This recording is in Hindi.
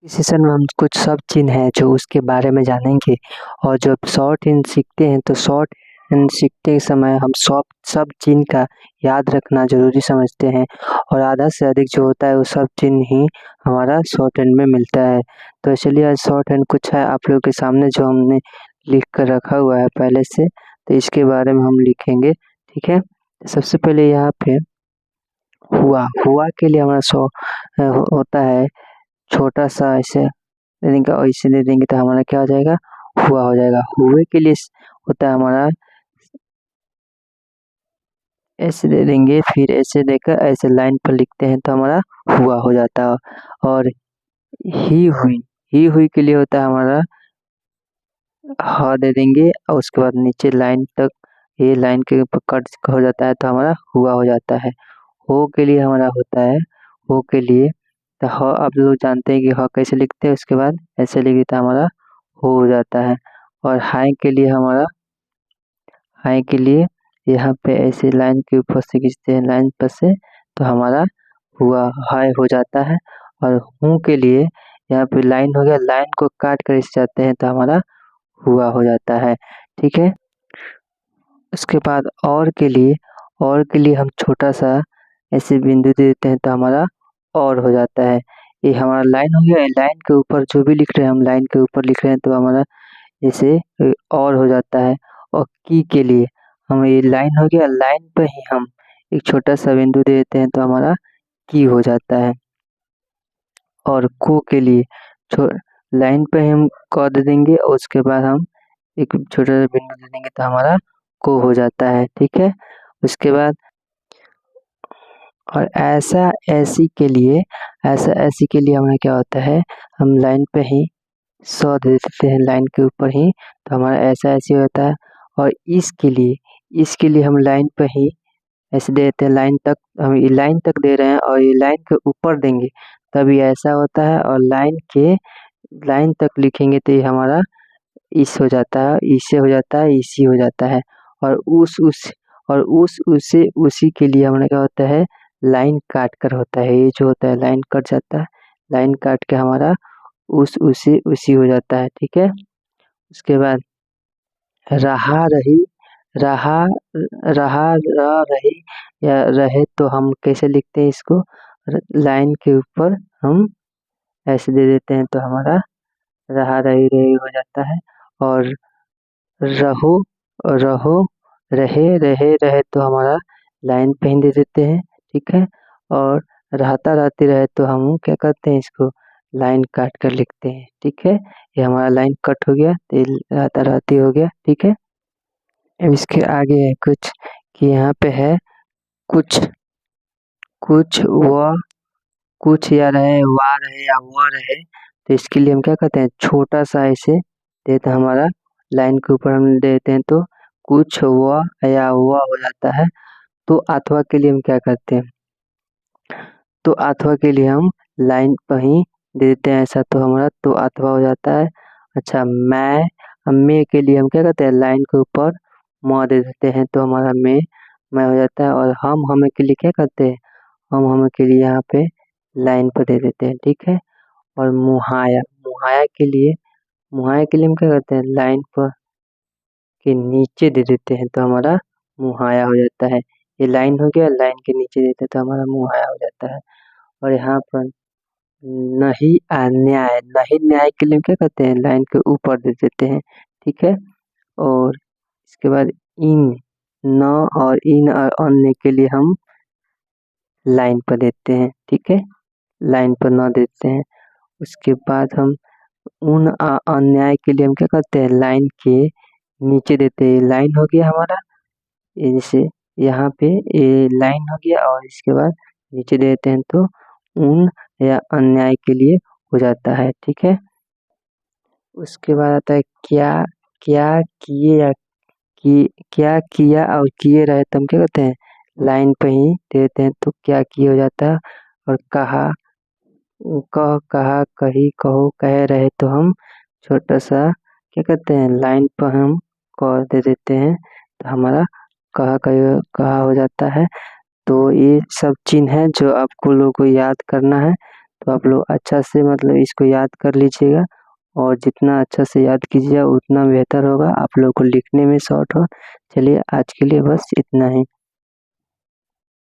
इस सेशन में हम कुछ सब चिन्ह हैं जो उसके बारे में जानेंगे। और जब शॉर्ट हैंड सीखते हैं तो शॉर्ट हैंड सीखते समय हम सब चिन्ह का याद रखना जरूरी समझते हैं। और आधा से अधिक जो होता है वो सब चिन्ह ही हमारा शॉर्ट हैंड में मिलता है। तो चलिए आज शॉर्ट हैंड कुछ है आप लोगों के सामने जो हमने लिख कर रखा हुआ है पहले से, तो इसके बारे में हम लिखेंगे। ठीक है, सबसे पहले यहाँ पे हुआ हुआ के लिए हमारा होता है छोटा सा ऐसे दे देंगे और इसे दे देंगे तो हमारा क्या हो जाएगा, हुआ हो जाएगा। हुए के लिए होता है हमारा ऐसे दे देंगे, फिर ऐसे देकर ऐसे लाइन पर लिखते हैं तो हमारा हुआ हो जाता है। और ही हुई के लिए होता है हमारा ह दे देंगे और उसके बाद नीचे लाइन तक ये लाइन के ऊपर कट हो जाता है तो हमारा हुआ हो जाता है। हो के लिए हमारा होता है हो के लिए तो ह आप लोग जानते हैं कि ह कैसे लिखते हैं, उसके बाद ऐसे लिख देता हमारा हो जाता है। और हाई के लिए हमारा हाई के लिए यहाँ पे ऐसे लाइन के ऊपर से खींचते हैं लाइन पर से तो हमारा हुआ हाई हो जाता है। और हूँ के लिए यहाँ पे लाइन हो गया, लाइन को काट कर इस जाते हैं तो हमारा हुआ हो जाता है। ठीक है, उसके बाद और के लिए हम छोटा सा ऐसे बिंदु दे देते हैं तो हमारा और हो जाता है। ये हमारा लाइन हो गया, लाइन के ऊपर जो भी लिख रहे हैं हम लाइन के ऊपर लिख रहे हैं तो हमारा जैसे और हो जाता है। और की के लिए हम ये लाइन हो गया, लाइन पर ही हम एक छोटा सा बिंदु दे देते हैं तो हमारा की हो जाता है। और को के लिए लाइन पे हम क दे देंगे और उसके बाद हम एक छोटा सा बिंदु दे देंगे तो हमारा को हो जाता है। ठीक है, उसके बाद और ऐसा ऐसी के लिए हमें क्या होता है, हम लाइन पे ही सौ दे देते हैं लाइन के ऊपर ही तो हमारा ऐसा ऐसे होता है। और इसके लिए हम लाइन पे ही ऐसे दे देते हैं, लाइन तक हम ये लाइन तक दे रहे हैं और ये लाइन के ऊपर देंगे तभी ऐसा होता है। और लाइन तक लिखेंगे तो ये हमारा इस हो जाता है, इससे हो जाता है, इसी हो जाता है। और उस उसे उसी के लिए हमारा क्या होता है, लाइन काट कर होता है। ये जो होता है लाइन कट जाता है, लाइन काट के हमारा उस उसे उसी हो जाता है। ठीक है, उसके बाद रहा रही रहा रहा रह रही या रहे तो हम कैसे लिखते हैं इसको, लाइन के ऊपर हम ऐसे दे देते हैं तो हमारा रहा रही रही हो जाता है। और रहो रहो रहे रहे रहे तो हमारा लाइन पे ही दे देते हैं। ठीक है, और रहता रहती रहे तो हम क्या करते हैं, इसको लाइन काट कर लिखते हैं। ठीक है, ये हमारा लाइन कट हो गया तो ये रहता रहती हो गया। ठीक है, अब इसके आगे है कुछ कि यहाँ पे है कुछ कुछ या रहे वा रहे या वह रहे तो इसके लिए हम क्या करते हैं, छोटा सा ऐसे देते हमारा लाइन के ऊपर हम देते हैं तो कुछ वह या वह हो जाता है। तो अथवा के लिए हम क्या करते हैं, तो अथवा के लिए हम लाइन पर ही दे देते हैं ऐसा तो हमारा तो अथवा हो जाता है। अच्छा, मैं के लिए हम क्या करते हैं, लाइन के ऊपर म दे देते हैं तो हमारा मैं हो जाता है। और हम हमें के लिए क्या करते हैं, हम हमें के लिए यहाँ पे लाइन पर दे देते हैं। ठीक है, और मुहाया के लिए हम क्या करते हैं, लाइन पर के नीचे दे देते हैं तो हमारा मुहाया हो जाता है। ये लाइन हो गया, लाइन के नीचे देते हैं तो हमारा मुहाया हो जाता है। और यहाँ पर नहीं न्याय के लिए हम क्या करते हैं, लाइन के ऊपर दे देते हैं। ठीक है, और इसके बाद इन न और इन और अन्य के लिए हम लाइन पर देते हैं। ठीक है, लाइन पर न देते हैं। उसके बाद हम अन्याय के लिए हम क्या करते हैं, लाइन के नीचे देते हैं। लाइन हो गया हमारा, ये जैसे यहाँ पे ये लाइन हो गया और इसके बाद नीचे देते हैं तो उन या अन्याय के लिए हो जाता है। ठीक है, उसके बाद आता है क्या क्या किए या क्या किया और किए रहे तो हम क्या करते हैं, लाइन पे ही देते हैं तो क्या किए हो जाता है। और कहा कही कहो कह रहे तो हम छोटा सा क्या करते हैं, लाइन पर हम कह दे देते हैं तो हमारा कहा हो जाता है। तो ये सब चिन्ह है जो आपको लोगों को याद करना है। तो आप लोग अच्छा से मतलब इसको याद कर लीजिएगा और जितना अच्छा से याद कीजिएगा उतना बेहतर होगा, आप लोग को लिखने में शॉर्ट हो। चलिए आज के लिए बस इतना ही।